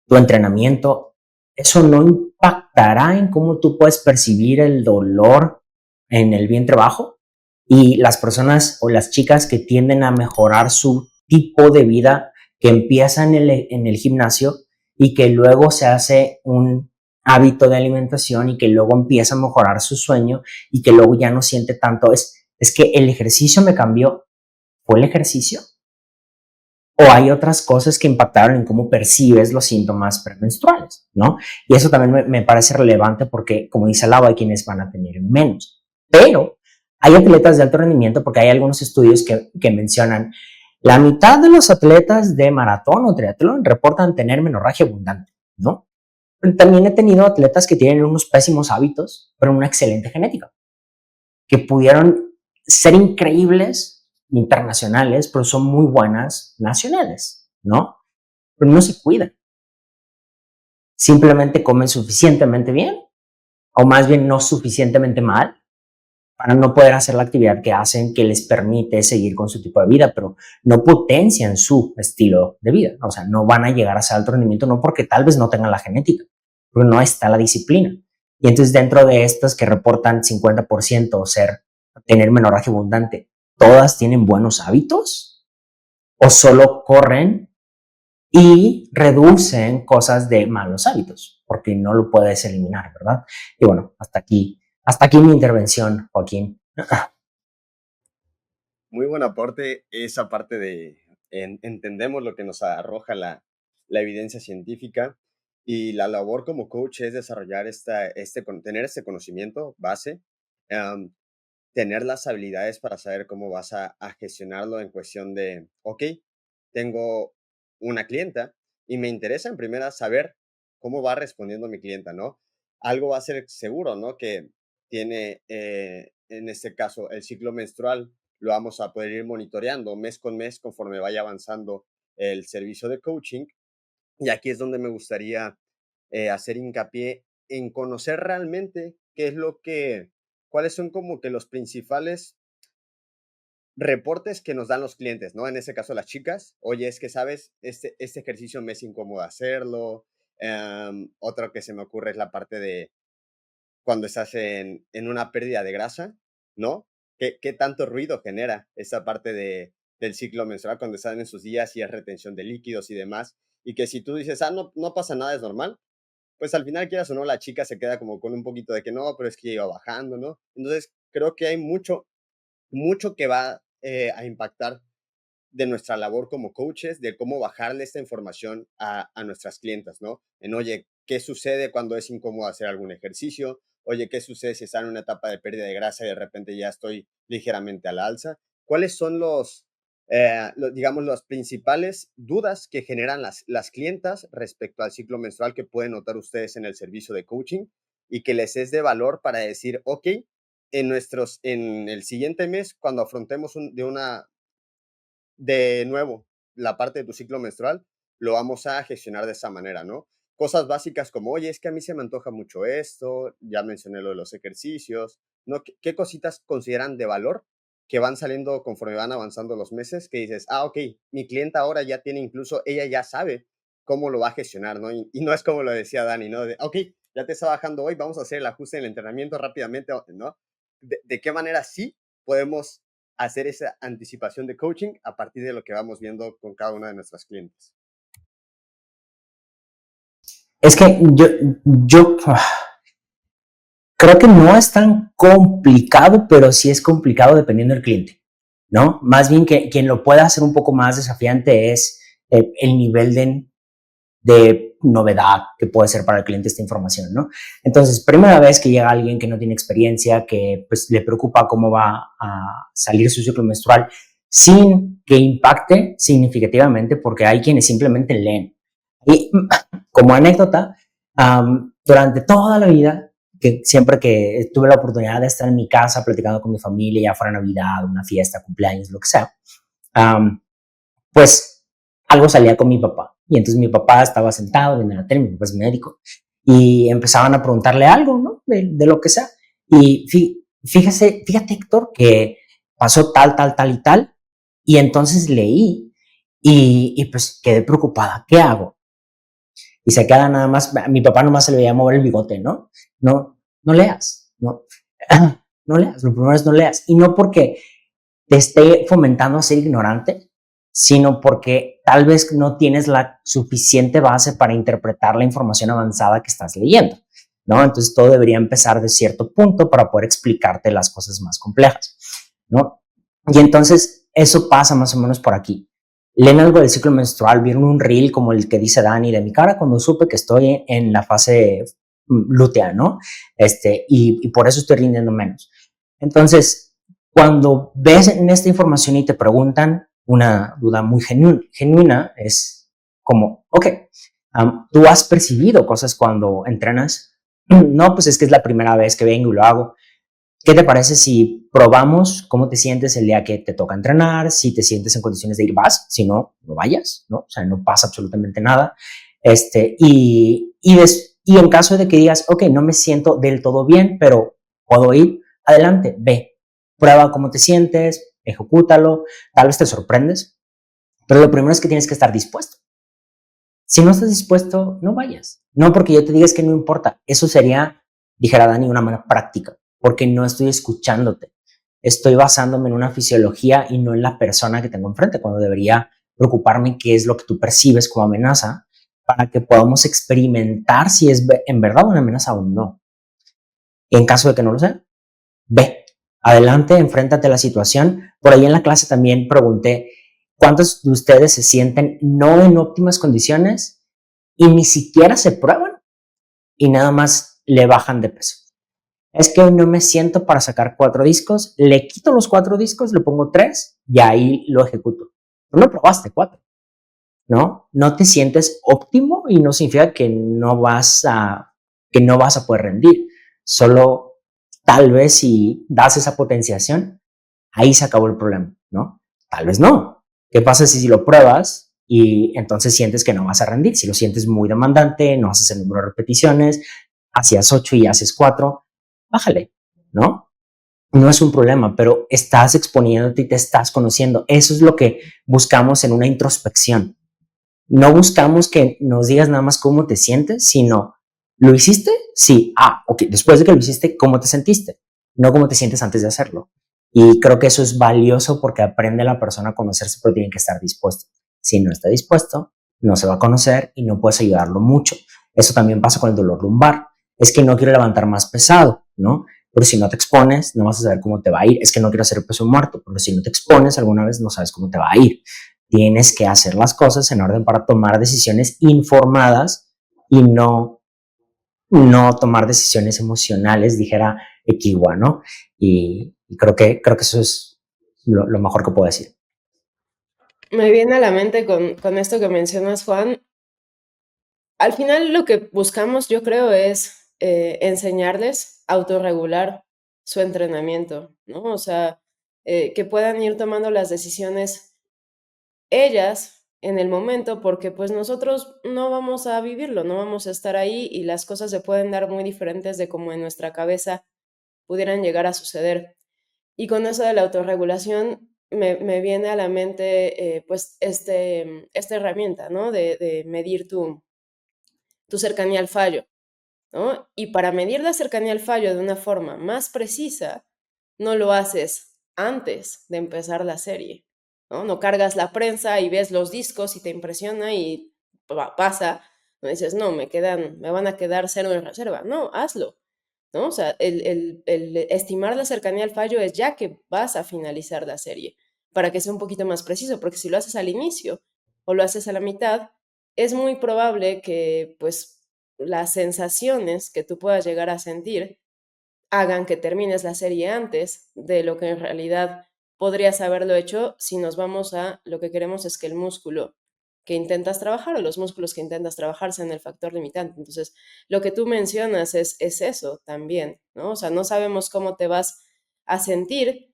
tu entrenamiento, eso no impactará en cómo tú puedes percibir el dolor en el vientre bajo. Y las personas o las chicas que tienden a mejorar su tipo de vida, que empiezan en el gimnasio y que luego se hace un hábito de alimentación y que luego empieza a mejorar su sueño y que luego ya no siente tanto, es que el ejercicio me cambió. ¿Fue el ejercicio? ¿O hay otras cosas que impactaron en cómo percibes los síntomas premenstruales, ¿no? Y eso también me parece relevante porque, como dice Lau, hay quienes van a tener menos. Pero hay atletas de alto rendimiento porque hay algunos estudios que mencionan la mitad de los atletas de maratón o triatlón reportan tener menorragia abundante, ¿no? También he tenido atletas que tienen unos pésimos hábitos, pero una excelente genética, que pudieron ser increíbles internacionales, pero son muy buenas nacionales, ¿no? Pero no se cuidan. Simplemente comen suficientemente bien, o más bien no suficientemente mal, para no poder hacer la actividad que hacen que les permite seguir con su tipo de vida, pero no potencian su estilo de vida. O sea, no van a llegar a ser alto rendimiento, no porque tal vez no tengan la genética, pero no está la disciplina. Y entonces dentro de estas que reportan 50% tener menorragia abundante, ¿todas tienen buenos hábitos? ¿O solo corren y reducen cosas de malos hábitos? Porque no lo puedes eliminar, ¿verdad? Y bueno, hasta aquí mi intervención, Joaquín. Muy buen aporte esa parte de entendemos lo que nos arroja la evidencia científica y la labor como coach es desarrollar tener este conocimiento base, am, tener las habilidades para saber cómo vas a gestionarlo en cuestión de, ok, tengo una clienta y me interesa en primera saber cómo va respondiendo mi clienta, ¿no? Algo va a ser seguro, ¿no? Que tiene, en este caso, el ciclo menstrual, lo vamos a poder ir monitoreando mes con mes conforme vaya avanzando el servicio de coaching. Y aquí es donde me gustaría hacer hincapié en conocer realmente qué es cuáles son como que los principales reportes que nos dan los clientes, ¿no? En ese caso, las chicas, oye, es que, ¿sabes? Este ejercicio me es incómodo hacerlo. Otro que se me ocurre es la parte de cuando estás en una pérdida de grasa, ¿no? ¿Qué tanto ruido genera esa parte del ciclo menstrual cuando están en sus días y es retención de líquidos y demás? Y que si tú dices, no, no pasa nada, es normal, pues al final, quieras o no, la chica se queda como con un poquito de que no, pero es que ya iba bajando, ¿no? Entonces, creo que hay mucho que va a impactar de nuestra labor como coaches, de cómo bajarle esta información a nuestras clientas, ¿no? Oye, ¿qué sucede cuando es incómodo hacer algún ejercicio? Oye, ¿qué sucede si está en una etapa de pérdida de grasa y de repente ya estoy ligeramente a la alza? ¿Cuáles son digamos, las principales dudas que generan las clientas respecto al ciclo menstrual que pueden notar ustedes en el servicio de coaching y que les es de valor para decir, ok, en el siguiente mes, cuando afrontemos de nuevo la parte de tu ciclo menstrual, lo vamos a gestionar de esa manera, ¿no? Cosas básicas como, oye, es que a mí se me antoja mucho esto, ya mencioné lo de los ejercicios, ¿no? ¿Qué cositas consideran de valor que van saliendo conforme van avanzando los meses? Que dices, ok, mi clienta ahora ya tiene incluso, ella ya sabe cómo lo va a gestionar, ¿no? Y no es como lo decía Dani, ¿no? Ok, ya te está bajando hoy, vamos a hacer el ajuste en el entrenamiento rápidamente, ¿no? ¿De qué manera sí podemos hacer esa anticipación de coaching a partir de lo que vamos viendo con cada una de nuestras clientes? Es que yo creo que no es tan complicado, pero sí es complicado dependiendo del cliente, ¿no? Más bien que quien lo pueda hacer un poco más desafiante es el nivel de novedad que puede ser para el cliente esta información, ¿no? Entonces, primera vez que llega alguien que no tiene experiencia, que pues le preocupa cómo va a salir su ciclo menstrual, sin que impacte significativamente, porque hay quienes simplemente leen. Y como anécdota, durante toda la vida, que siempre que tuve la oportunidad de estar en mi casa platicando con mi familia, ya fuera Navidad, una fiesta, cumpleaños, lo que sea, pues algo salía con mi papá. Y entonces mi papá estaba sentado viendo la tele, mi papá es médico, y empezaban a preguntarle algo, ¿no? De lo que sea. Y fíjate, Héctor, que pasó tal y tal. Y entonces leí y pues quedé preocupada. ¿Qué hago? Y se queda nada más, a mi papá nomás se le veía mover el bigote, ¿no? No leas, no, no leas, lo primero es no leas. Y no porque te esté fomentando a ser ignorante, sino porque tal vez no tienes la suficiente base para interpretar la información avanzada que estás leyendo, ¿no? Entonces todo debería empezar de cierto punto para poder explicarte las cosas más complejas, ¿no? Y entonces eso pasa más o menos por aquí. Leen algo del ciclo menstrual, vieron un reel como el que dice Dani de mi cara cuando supe que estoy en la fase lútea, ¿no? Y por eso estoy rindiendo menos. Entonces, cuando ves en esta información y te preguntan una duda muy genuina, es como, ok, ¿tú has percibido cosas cuando entrenas? No, pues es que es la primera vez que vengo y lo hago. ¿Qué te parece si probamos cómo te sientes el día que te toca entrenar? Si te sientes en condiciones de ir, vas. Si no, no vayas, ¿no? O sea, no pasa absolutamente nada. Y en caso de que digas, ok, no me siento del todo bien, pero puedo ir, adelante, ve. Prueba cómo te sientes, ejecútalo. Tal vez te sorprendes, pero lo primero es que tienes que estar dispuesto. Si no estás dispuesto, no vayas. No porque yo te digas que no importa. Eso sería, dijera Dani, una mala práctica, porque no estoy escuchándote. Estoy basándome en una fisiología y no en la persona que tengo enfrente, cuando debería preocuparme qué es lo que tú percibes como amenaza para que podamos experimentar si es en verdad una amenaza o no. Y en caso de que no lo sea, ve, adelante, enfréntate a la situación. Por ahí en la clase también pregunté, ¿cuántos de ustedes se sienten no en óptimas condiciones y ni siquiera se prueban y nada más le bajan de peso? Es que hoy no me siento para sacar 4 discos, le quito los 4 discos, le pongo 3 y ahí lo ejecuto. Pero no probaste 4, ¿no? No te sientes óptimo y no significa que no vas a poder rendir. Solo tal vez si das esa potenciación, ahí se acabó el problema, ¿no? Tal vez no. ¿Qué pasa si lo pruebas y entonces sientes que no vas a rendir? Si lo sientes muy demandante, no haces el número de repeticiones, hacías 8 y haces 4, bájale, ¿no? No es un problema, pero estás exponiéndote y te estás conociendo. Eso es lo que buscamos en una introspección. No buscamos que nos digas nada más cómo te sientes, sino, ¿lo hiciste? Sí. Ah, ok. Después de que lo hiciste, ¿cómo te sentiste? No cómo te sientes antes de hacerlo. Y creo que eso es valioso porque aprende la persona a conocerse, pero tiene que estar dispuesto. Si no está dispuesto, no se va a conocer y no puedes ayudarlo mucho. Eso también pasa con el dolor lumbar. Es que no quiero levantar más pesado, ¿no? Pero si no te expones, no vas a saber cómo te va a ir. Es que no quiero hacer peso muerto, pero si no te expones alguna vez, no sabes cómo te va a ir. Tienes que hacer las cosas en orden para tomar decisiones informadas y no tomar decisiones emocionales, dijera Equiwa, ¿no? Y creo que eso es lo mejor que puedo decir. Me viene a la mente con esto que mencionas, Juan. Al final lo que buscamos, yo creo, es enseñarles a autorregular su entrenamiento, ¿no? O sea, que puedan ir tomando las decisiones ellas en el momento, porque pues nosotros no vamos a vivirlo, no vamos a estar ahí y las cosas se pueden dar muy diferentes de como en nuestra cabeza pudieran llegar a suceder. Y con eso de la autorregulación me viene a la mente pues esta herramienta, ¿no? De medir tu cercanía al fallo, ¿no? Y para medir la cercanía al fallo de una forma más precisa, no lo haces antes de empezar la serie, ¿no? No cargas la prensa y ves los discos y te impresiona y pasa, no dices, no, me van a quedar cero en reserva. No, hazlo, ¿no? O sea, el estimar la cercanía al fallo es ya que vas a finalizar la serie, para que sea un poquito más preciso, porque si lo haces al inicio o lo haces a la mitad, es muy probable que pues las sensaciones que tú puedas llegar a sentir hagan que termines la serie antes de lo que en realidad podrías haberlo hecho si nos vamos a lo que queremos es que el músculo que intentas trabajar o los músculos que intentas trabajar sean el factor limitante. Entonces, lo que tú mencionas es eso también, ¿no? O sea, no sabemos cómo te vas a sentir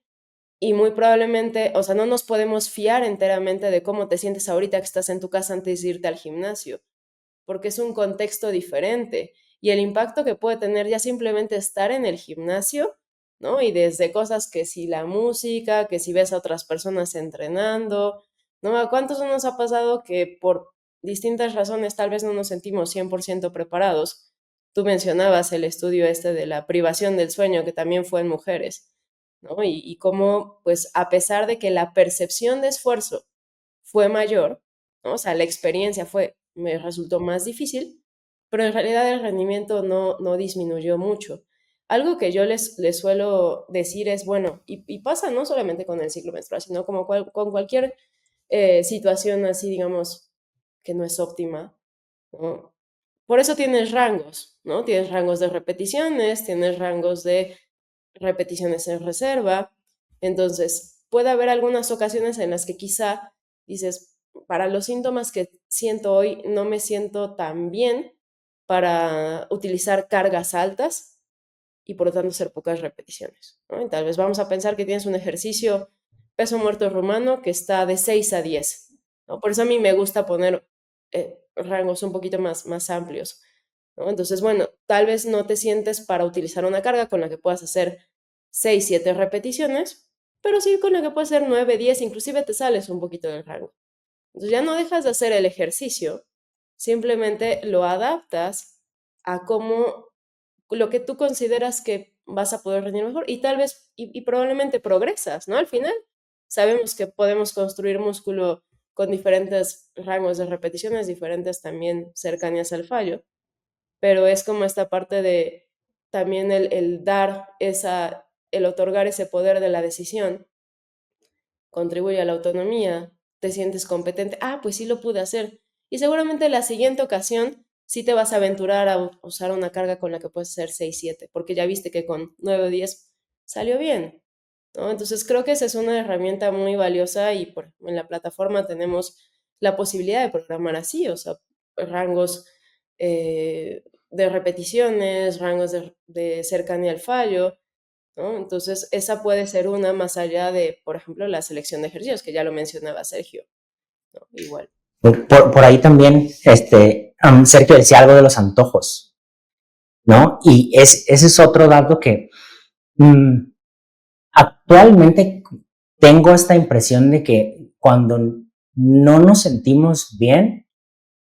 y muy probablemente, o sea, no nos podemos fiar enteramente de cómo te sientes ahorita que estás en tu casa antes de irte al gimnasio porque es un contexto diferente y el impacto que puede tener ya simplemente estar en el gimnasio, ¿no? Y desde cosas que si la música, que si ves a otras personas entrenando, ¿no? ¿A cuántos nos ha pasado que por distintas razones tal vez no nos sentimos 100% preparados? Tú mencionabas el estudio este de la privación del sueño, que también fue en mujeres, ¿no? Y cómo, pues, a pesar de que la percepción de esfuerzo fue mayor, ¿no? O sea, la experiencia me resultó más difícil, pero en realidad el rendimiento no disminuyó mucho. Algo que yo les suelo decir es, bueno, y pasa no solamente con el ciclo menstrual, sino como con cualquier situación así, digamos, que no es óptima, ¿no? Por eso tienes rangos, ¿no? Tienes rangos de repeticiones, tienes rangos de repeticiones en reserva. Entonces, puede haber algunas ocasiones en las que quizá dices, para los síntomas que siento hoy, no me siento tan bien para utilizar cargas altas y por lo tanto hacer pocas repeticiones, ¿no? Y tal vez vamos a pensar que tienes un ejercicio peso muerto rumano que está de 6 a 10, ¿no? Por eso a mí me gusta poner rangos un poquito más amplios, ¿no? Entonces, bueno, tal vez no te sientes para utilizar una carga con la que puedas hacer 6 7 repeticiones, pero sí con la que puedes hacer 9 10 inclusive te sales un poquito del rango. Entonces ya no dejas de hacer el ejercicio, simplemente lo adaptas a cómo lo que tú consideras que vas a poder rendir mejor y tal vez y probablemente progresas, ¿no? Al final sabemos que podemos construir músculo con diferentes rangos de repeticiones, diferentes también cercanías al fallo, pero es como esta parte de también el otorgar ese poder de la decisión contribuye a la autonomía, te sientes competente, pues sí lo pude hacer. Y seguramente la siguiente ocasión sí te vas a aventurar a usar una carga con la que puedes hacer 6 7 porque ya viste que con 9 o 10 salió bien, ¿no? Entonces creo que esa es una herramienta muy valiosa y en la plataforma tenemos la posibilidad de programar así, o sea, rangos de repeticiones, rangos de cercanía al fallo, ¿no? Entonces, esa puede ser una más allá de, por ejemplo, la selección de ejercicios, que ya lo mencionaba Sergio, ¿no? Igual. Por ahí también, Sergio decía algo de los antojos, ¿no? Y ese es otro dato que actualmente tengo esta impresión de que cuando no nos sentimos bien,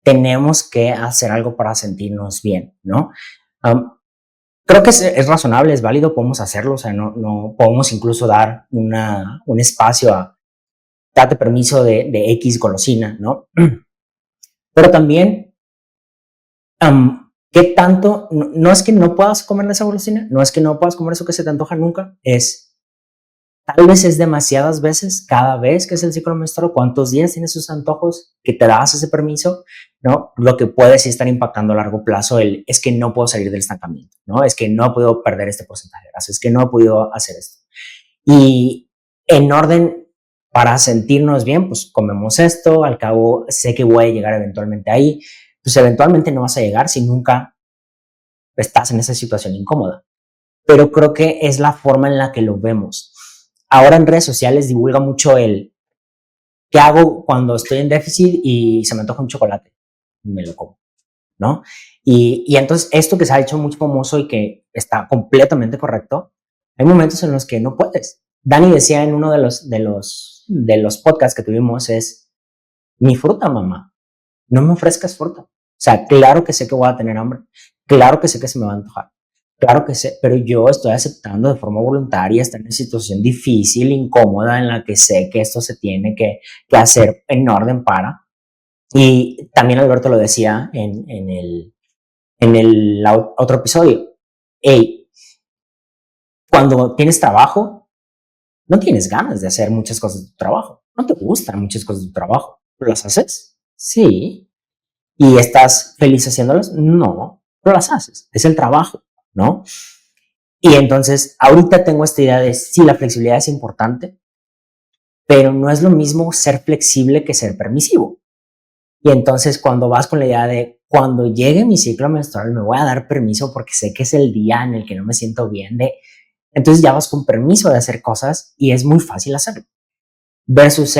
tenemos que hacer algo para sentirnos bien, ¿no? Um, Creo que es razonable, es válido, podemos hacerlo, o sea, no podemos incluso dar un espacio a date permiso de X golosina, ¿no? Pero también, ¿qué tanto? No es que no puedas comer esa golosina, no es que no puedas comer eso que se te antoja nunca, tal vez es demasiadas veces, cada vez que es el ciclo menstrual, cuántos días tienes esos antojos, que te das ese permiso, ¿no? Lo que puede sí estar impactando a largo plazo es que no puedo salir del estancamiento, ¿no? Es que no puedo perder este porcentaje de grasa, es que no he podido hacer esto. Y en orden para sentirnos bien, pues comemos esto, al cabo sé que voy a llegar eventualmente ahí, pues eventualmente no vas a llegar si nunca estás en esa situación incómoda. Pero creo que es la forma en la que lo vemos. Ahora en redes sociales divulga mucho el qué hago cuando estoy en déficit y se me antoja un chocolate, me lo como, ¿no? Y entonces esto que se ha hecho muy famoso y que está completamente correcto, hay momentos en los que no puedes. Dani decía en uno de los podcasts que tuvimos es, mi fruta, mamá, no me ofrezcas fruta. O sea, claro que sé que voy a tener hambre, claro que sé que se me va a antojar, claro que sé, pero yo estoy aceptando de forma voluntaria estar en una situación difícil, incómoda, en la que sé que esto se tiene que hacer en orden para. Y también Alberto lo decía en el otro episodio. Hey, cuando tienes trabajo, no tienes ganas de hacer muchas cosas de tu trabajo. No te gustan muchas cosas de tu trabajo. ¿Las haces? Sí. ¿Y estás feliz haciéndolas? No, pero las haces. Es el trabajo, ¿no? Y entonces, ahorita tengo esta idea de sí, la flexibilidad es importante, pero no es lo mismo ser flexible que ser permisivo. Y entonces, cuando vas con la idea de cuando llegue mi ciclo menstrual, me voy a dar permiso porque sé que es el día en el que no me siento bien, entonces ya vas con permiso de hacer cosas y es muy fácil hacerlo. Versus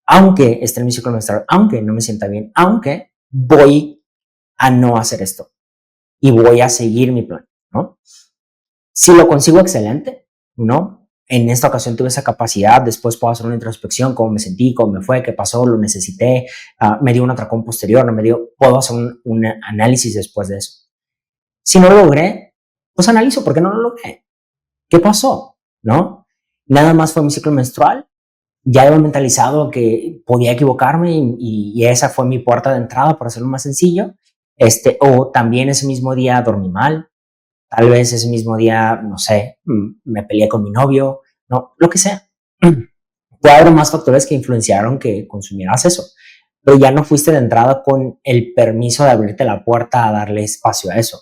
aunque esté en mi ciclo menstrual, aunque no me sienta bien, aunque voy a no hacer esto y voy a seguir mi plan, ¿no? Si lo consigo, excelente, ¿no? En esta ocasión tuve esa capacidad, después puedo hacer una introspección, cómo me sentí, cómo me fue, qué pasó, lo necesité, me dio un atracón posterior, no me dio, puedo hacer un análisis después de eso. Si no lo logré, pues analizo por qué no lo logré, qué pasó, ¿no? Nada más fue mi ciclo menstrual, ya he mentalizado que podía equivocarme y esa fue mi puerta de entrada para hacerlo más sencillo, o también ese mismo día dormí mal, tal vez ese mismo día, no sé, me peleé con mi novio, no, lo que sea. Puede haber más factores que influenciaron que consumieras eso, pero ya no fuiste de entrada con el permiso de abrirte la puerta a darle espacio a eso,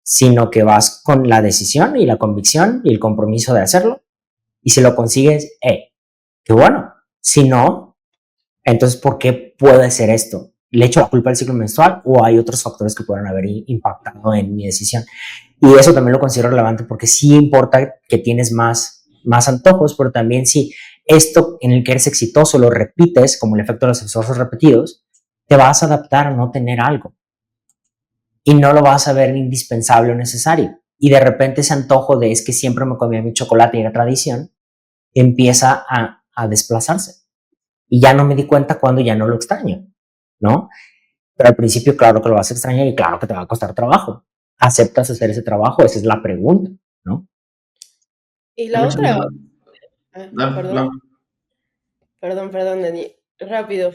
sino que vas con la decisión y la convicción y el compromiso de hacerlo. Y si lo consigues, qué bueno. Si no, entonces, ¿por qué puede ser esto? ¿Le echo la culpa al ciclo menstrual o hay otros factores que pueden haber impactado en mi decisión? Y eso también lo considero relevante porque sí importa que tienes más antojos, pero también si esto en el que eres exitoso lo repites, como el efecto de los esfuerzos repetidos, te vas a adaptar a no tener algo y no lo vas a ver indispensable o necesario. Y de repente ese antojo de es que siempre me comía mi chocolate y era tradición, empieza a desplazarse. Y ya no me di cuenta cuando ya no lo extraño, ¿no? Pero al principio, claro que lo vas a extrañar y claro que te va a costar trabajo. ¿Aceptas hacer ese trabajo? Esa es la pregunta, ¿no? Y Hay la mucho otra, miedo. Dale, perdón, Lau. perdón, Dani, rápido.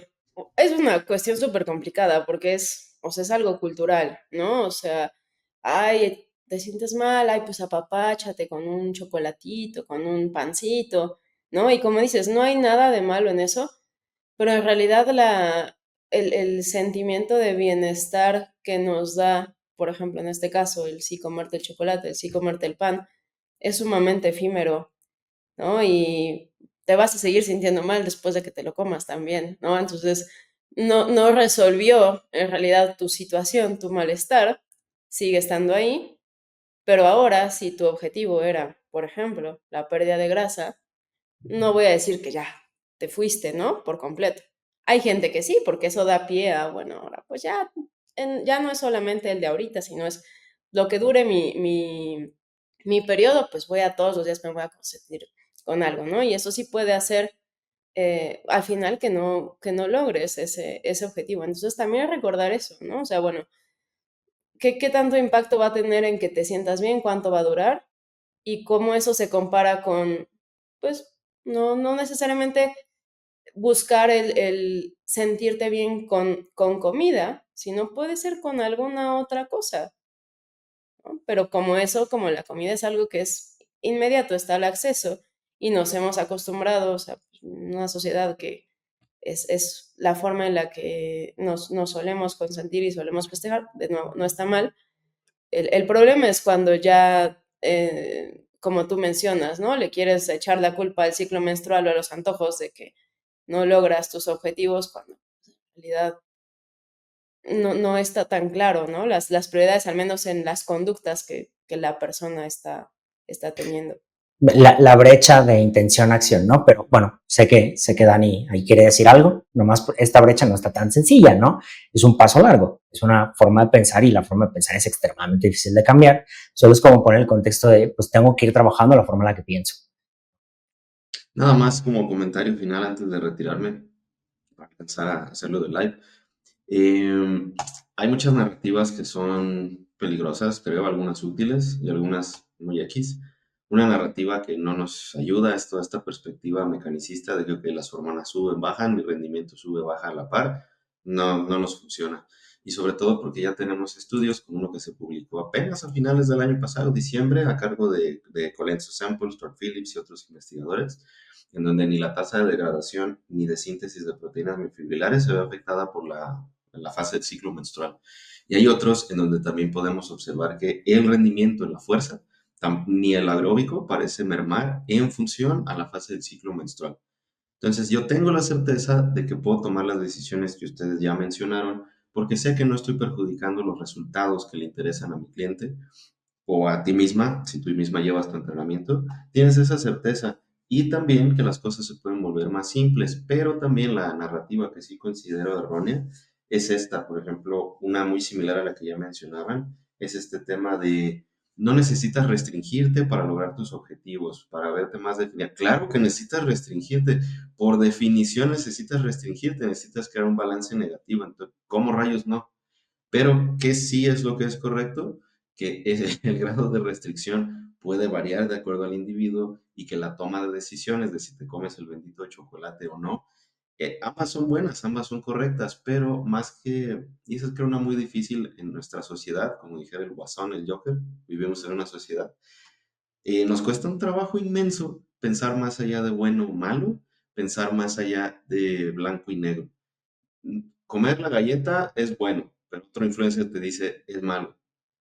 Es una cuestión súper complicada porque o sea, es algo cultural, ¿no? O sea, ay, te sientes mal, ay, pues apapáchate con un chocolatito, con un pancito, ¿no? Y como dices, no hay nada de malo en eso, pero en realidad el sentimiento de bienestar que nos da, por ejemplo, en este caso, el sí comerte el chocolate, el sí comerte el pan, es sumamente efímero, ¿no? Y te vas a seguir sintiendo mal después de que te lo comas también, ¿no? Entonces, no resolvió en realidad tu situación, tu malestar, sigue estando ahí, Pero ahora, si tu objetivo era, por ejemplo, la pérdida de grasa, no voy a decir que ya te fuiste, ¿no? Por completo. Hay gente que sí, porque eso da pie a, bueno, ahora pues ya, ya no es solamente el de ahorita, sino es lo que dure mi periodo, pues voy a todos los días me voy a consentir con algo, ¿no? Y eso sí puede hacer al final que no logres ese objetivo. Entonces también recordar eso, ¿no? O sea, bueno, ¿qué tanto impacto va a tener en que te sientas bien? ¿Cuánto va a durar? Y cómo eso se compara con, pues, no necesariamente buscar el sentirte bien con comida, sino puede ser con alguna otra cosa, ¿no? Pero como eso, como la comida es algo que es inmediato, está al acceso y nos hemos acostumbrado, o sea, pues, una sociedad que es la forma en la que nos solemos consentir y solemos festejar, de nuevo, no está mal. El problema es cuando ya, como tú mencionas, ¿no? Le quieres echar la culpa al ciclo menstrual o a los antojos de que no logras tus objetivos cuando en realidad no está tan claro, ¿no? Las prioridades, al menos en las conductas que la persona está teniendo. La brecha de intención-acción, ¿no? Pero bueno, sé que Dani ahí quiere decir algo, nomás esta brecha no está tan sencilla, ¿no? Es un paso largo, es una forma de pensar y la forma de pensar es extremadamente difícil de cambiar. Solo es como poner el contexto de, pues tengo que ir trabajando la forma en la que pienso. Nada más como comentario final antes de retirarme, para empezar a hacerlo de live. Eh, Hay muchas narrativas que son peligrosas, creo, algunas útiles y algunas muy X. Una narrativa que no nos ayuda es toda esta perspectiva mecanicista de que ok, las hormonas suben, bajan, mi rendimiento sube, baja a la par. No nos funciona. Y sobre todo porque ya tenemos estudios, como uno que se publicó apenas a finales del año pasado, diciembre, a cargo de Colenso Samples, Stuart Phillips y otros investigadores, en donde ni la tasa de degradación ni de síntesis de proteínas miofibrilares se ve afectada por la fase del ciclo menstrual. Y hay otros en donde también podemos observar que el rendimiento en la fuerza, ni el aeróbico parece mermar en función a la fase del ciclo menstrual. Entonces yo tengo la certeza de que puedo tomar las decisiones que ustedes ya mencionaron porque sé que no estoy perjudicando los resultados que le interesan a mi cliente o a ti misma, si tú misma llevas tu entrenamiento, tienes esa certeza. Y también que las cosas se pueden volver más simples, pero también la narrativa que sí considero errónea es esta, por ejemplo, una muy similar a la que ya mencionaban, es este tema de no necesitas restringirte para lograr tus objetivos, para verte más definida. Claro que necesitas restringirte, por definición necesitas restringirte, necesitas crear un balance negativo, entonces, ¿cómo rayos no? Pero que sí es lo que es correcto, que el grado de restricción puede variar de acuerdo al individuo y que la toma de decisiones de si te comes el bendito chocolate o no, ambas son buenas, ambas son correctas, pero más que, y eso es creo una muy difícil en nuestra sociedad, como dijera el Guasón, el Joker, vivimos en una sociedad, nos cuesta un trabajo inmenso pensar más allá de bueno o malo, pensar más allá de blanco y negro. Comer la galleta es bueno, pero otro influencer te dice es malo.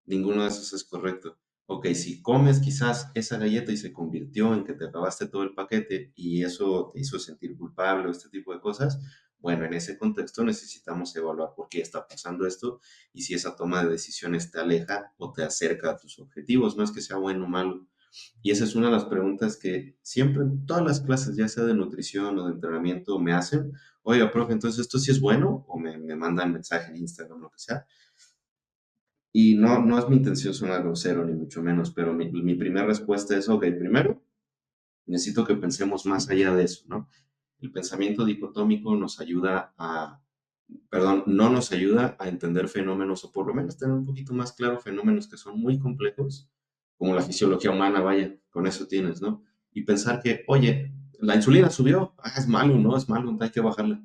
Ninguno de esos es correcto. Ok, si comes quizás esa galleta y se convirtió en que te acabaste todo el paquete y eso te hizo sentir culpable o este tipo de cosas, bueno, en ese contexto necesitamos evaluar por qué está pasando esto y si esa toma de decisiones te aleja o te acerca a tus objetivos. No es que sea bueno o malo. Y esa es una de las preguntas que siempre en todas las clases, ya sea de nutrición o de entrenamiento, me hacen. Oiga, profe, entonces esto sí es bueno o me mandan mensaje en Instagram, lo que sea. Y no es mi intención sonar grosero, ni mucho menos, pero mi primera respuesta es, ok, primero, necesito que pensemos más allá de eso, ¿no? El pensamiento dicotómico nos ayuda a, perdón, no nos ayuda a entender fenómenos, o por lo menos tener un poquito más claro fenómenos que son muy complejos, como la fisiología humana, vaya, con eso tienes, ¿no? Y pensar que, oye, la insulina subió, es malo, ¿no? Es malo, hay que bajarla.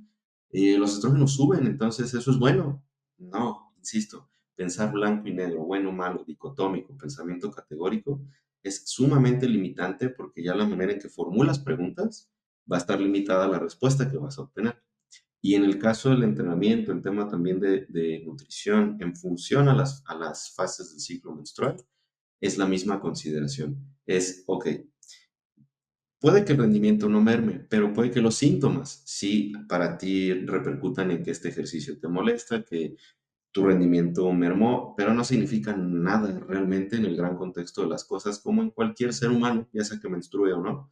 Los estrógenos suben, entonces eso es bueno. No, insisto, pensar blanco y negro, bueno, malo, dicotómico, pensamiento categórico, es sumamente limitante porque ya la manera en que formulas preguntas va a estar limitada a la respuesta que vas a obtener. Y en el caso del entrenamiento, en tema también de nutrición, en función a las fases del ciclo menstrual, es la misma consideración. Es, ok, puede que el rendimiento no merme, pero puede que los síntomas sí para ti repercutan en que este ejercicio te molesta, que tu rendimiento mermó, pero no significa nada realmente en el gran contexto de las cosas, como en cualquier ser humano, ya sea que menstrue o no,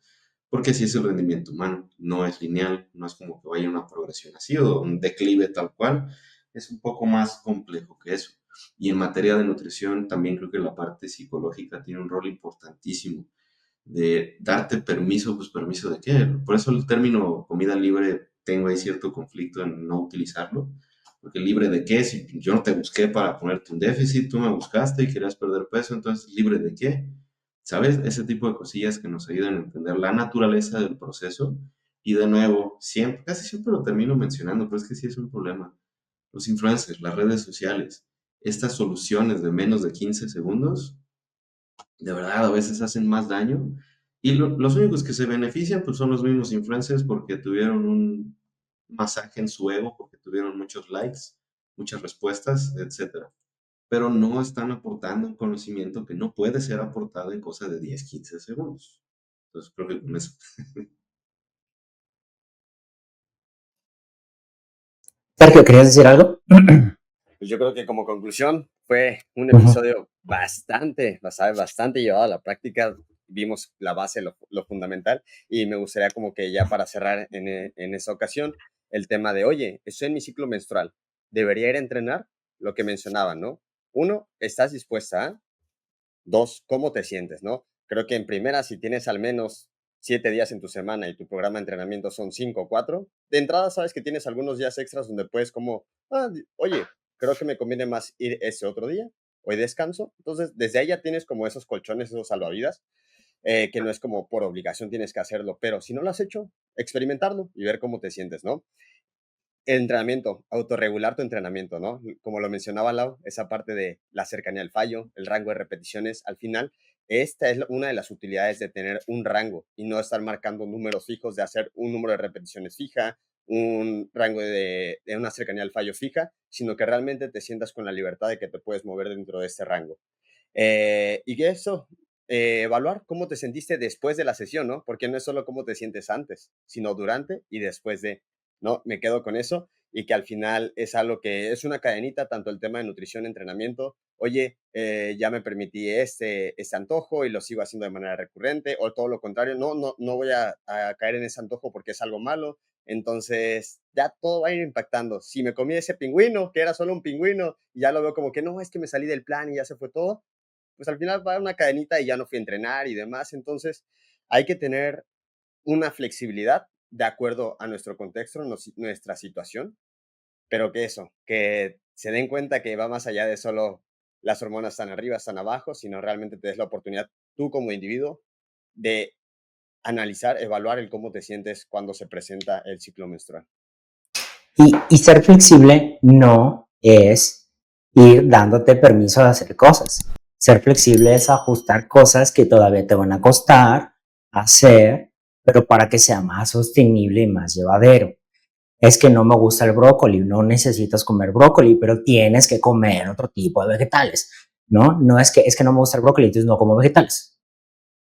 porque así es el rendimiento humano, no es lineal, no es como que vaya una progresión así o un declive tal cual, es un poco más complejo que eso. Y en materia de nutrición, también creo que la parte psicológica tiene un rol importantísimo de darte permiso, pues permiso de qué. Por eso el término comida libre tengo ahí cierto conflicto en no utilizarlo, porque libre de qué, si yo no te busqué para ponerte un déficit, tú me buscaste y querías perder peso, entonces libre de qué, ¿sabes? Ese tipo de cosillas que nos ayudan a entender la naturaleza del proceso y de nuevo, siempre, casi siempre lo termino mencionando, pero es que sí es un problema. Los influencers, las redes sociales, estas soluciones de menos de 15 segundos, de verdad a veces hacen más daño. Y los únicos que se benefician pues son los mismos influencers porque tuvieron un masaje en su ego, porque tuvieron muchos likes, muchas respuestas, etcétera. Pero no están aportando un conocimiento que no puede ser aportado en cosa de 10, 15 segundos. Entonces creo que con eso. Sergio, ¿querías decir algo? Pues yo creo que como conclusión fue un Ujú. episodio bastante llevado a la práctica. Vimos la base, lo fundamental, y me gustaría como que ya para cerrar en esa ocasión el tema de, oye, estoy en mi ciclo menstrual, ¿debería ir a entrenar? Lo que mencionaban, ¿no? Uno, ¿estás dispuesta a? Dos, ¿cómo te sientes, no? Creo que en primera, si tienes al menos 7 días en tu semana y tu programa de entrenamiento son 5 o 4, de entrada sabes que tienes algunos días extras donde puedes como, oye, creo que me conviene más ir ese otro día, hoy descanso. Entonces, desde ahí ya tienes como esos colchones, esos salvavidas, que no es como por obligación tienes que hacerlo, pero si no lo has hecho, experimentarlo y ver cómo te sientes, ¿no? El entrenamiento, autorregular tu entrenamiento, ¿no? Como lo mencionaba Lau, esa parte de la cercanía al fallo, el rango de repeticiones, al final, esta es una de las utilidades de tener un rango y no estar marcando números fijos, de hacer un número de repeticiones fija, un rango de una cercanía al fallo fija, sino que realmente te sientas con la libertad de que te puedes mover dentro de este rango. Y que eso, evaluar cómo te sentiste después de la sesión, ¿no? Porque no es solo cómo te sientes antes, sino durante y después de, ¿no? Me quedo con eso y que al final es algo que es una cadenita, tanto el tema de nutrición, entrenamiento. Oye, ya me permití este antojo y lo sigo haciendo de manera recurrente, o todo lo contrario, no voy a caer en ese antojo porque es algo malo. Entonces, ya todo va a ir impactando. Si me comí ese pingüino, que era solo un pingüino, y ya lo veo como que no, es que me salí del plan y ya se fue todo, pues al final va una cadenita y ya no fui a entrenar y demás. Entonces, hay que tener una flexibilidad de acuerdo a nuestro contexto, nuestra situación, pero que eso, que se den cuenta que va más allá de solo las hormonas están arriba, están abajo, sino realmente te des la oportunidad tú como individuo de analizar, evaluar el cómo te sientes cuando se presenta el ciclo menstrual. Y ser flexible no es ir dándote permiso de hacer cosas. Ser flexible es ajustar cosas que todavía te van a costar hacer, pero para que sea más sostenible y más llevadero. Es que no me gusta el brócoli, no necesitas comer brócoli, pero tienes que comer otro tipo de vegetales, ¿no? No es que no me gusta el brócoli, entonces no como vegetales.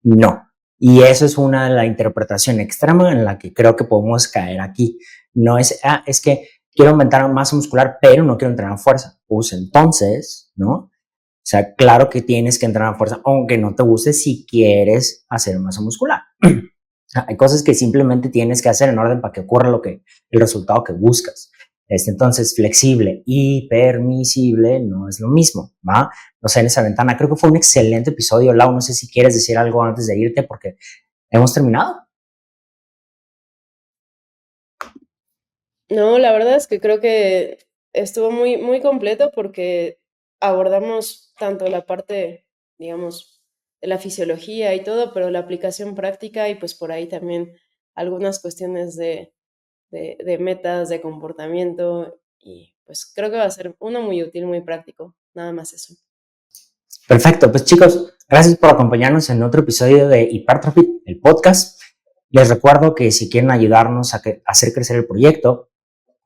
No. Y eso es una de la interpretación extrema en la que creo que podemos caer aquí. No es, es que quiero aumentar masa muscular, pero no quiero entrenar fuerza. Pues entonces, ¿no? O sea, claro que tienes que entrenar fuerza, aunque no te guste si quieres hacer masa muscular. Hay cosas que simplemente tienes que hacer en orden para que ocurra el resultado que buscas. Entonces, flexible y permisible no es lo mismo, ¿va? No sé, en esa ventana. Creo que fue un excelente episodio, Lau. No sé si quieres decir algo antes de irte porque hemos terminado. No, la verdad es que creo que estuvo muy, muy completo porque abordamos tanto la parte, digamos, de la fisiología y todo, pero la aplicación práctica y pues por ahí también algunas cuestiones de metas, de comportamiento y pues creo que va a ser uno muy útil, muy práctico. Nada más eso. Perfecto, pues chicos, gracias por acompañarnos en otro episodio de Hypertrophy, el podcast. Les recuerdo que si quieren ayudarnos a hacer crecer el proyecto,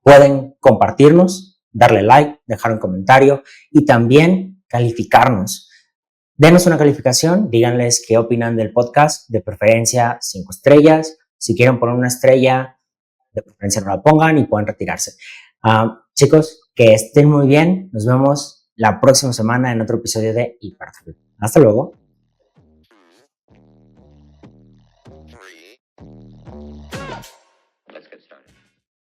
pueden compartirnos, darle like, dejar un comentario y también calificarnos. Denos una calificación, díganles qué opinan del podcast, de preferencia 5 estrellas. Si quieren poner una estrella, de preferencia no la pongan y pueden retirarse. Chicos, Que estén muy bien. Nos vemos la próxima semana en otro episodio de Hipersalud. Hasta luego.